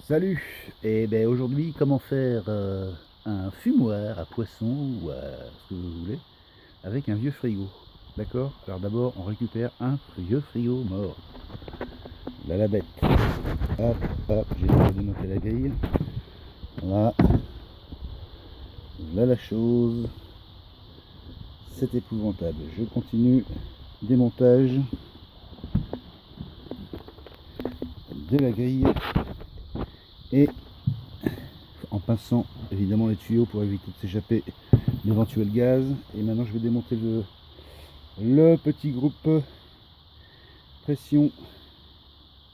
Salut! Et ben aujourd'hui, comment faire un fumoir à poisson ou à ce que vous voulez avec un vieux frigo. D'accord? Alors d'abord, on récupère un vieux frigo mort. Là, la bête. Hop, hop, j'ai déjà démonté la grille. Là. Là, la chose. C'est épouvantable. Je continue. Démontage de la grille. Et en pinçant évidemment les tuyaux pour éviter de s'échapper l'éventuel gaz. Et maintenant je vais démonter le petit groupe pression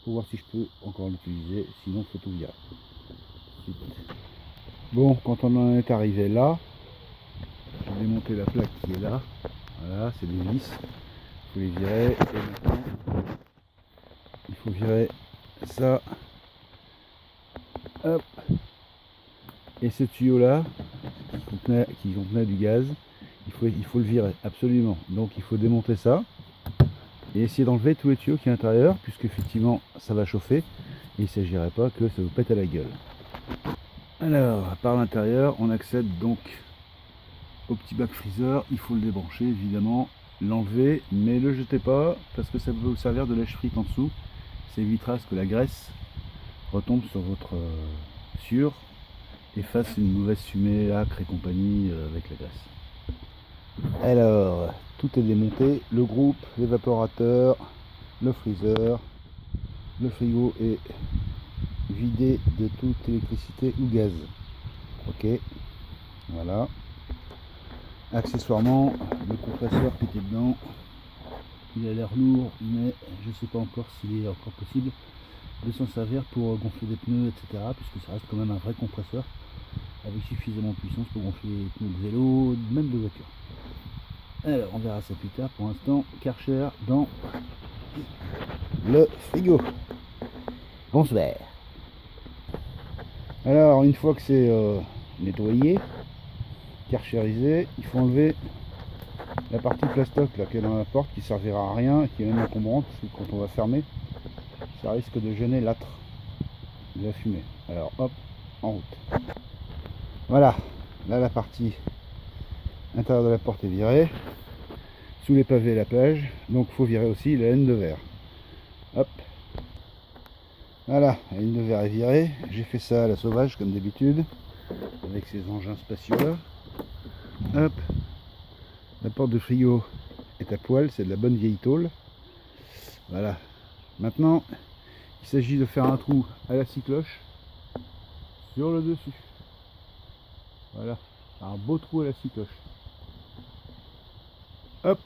pour voir si je peux encore l'utiliser, sinon faut tout virer. Bon, quand on en est arrivé là, je vais démonter la plaque qui est là. Voilà, c'est des vis, il faut les virer. Et maintenant il faut virer ça. Hop. Et ce tuyau là qui contenait du gaz, il faut le virer absolument. Donc il faut démonter ça et essayer d'enlever tous les tuyaux qui sont à l'intérieur, puisque effectivement ça va chauffer et il ne s'agirait pas que ça vous pète à la gueule. Alors par l'intérieur on accède donc au petit bac freezer. Il faut le débrancher évidemment, l'enlever, mais ne le jetez pas parce que ça peut vous servir de lèche-frite en dessous. Ça évitera que la graisse retombe sur votre sciure et fasse une mauvaise fumée, acre et compagnie avec la graisse. Alors, tout est démonté, le groupe, l'évaporateur, le freezer, le frigo est vidé de toute électricité ou gaz. Ok, voilà. Accessoirement, le compresseur qui était dedans, il a l'air lourd, mais je ne sais pas encore s'il est encore possible de s'en servir pour gonfler des pneus, etc. Puisque ça reste quand même un vrai compresseur avec suffisamment de puissance pour gonfler les pneus de vélo, même de voiture. Alors on verra ça plus tard. Pour l'instant, Karcher dans le frigo. Bonsoir. Alors une fois que c'est nettoyé, karcherisé, il faut enlever la partie plastoc là qui est dans la porte, qui servira à rien et qui est même encombrante, parce que quand on va fermer, ça risque de gêner l'âtre de la fumée. Alors hop, en route. Voilà, là la partie intérieure de la porte est virée. Sous les pavés la plage, donc il faut virer aussi la laine de verre. Hop, voilà, la laine de verre est virée. J'ai fait ça à la sauvage comme d'habitude, avec ces engins spacieux là. Hop, la porte de frigo est à poil, c'est de la bonne vieille tôle. Voilà, maintenant il s'agit de faire un trou à la scie-cloche sur le dessus. Voilà, un beau trou à la scie-cloche. Hop,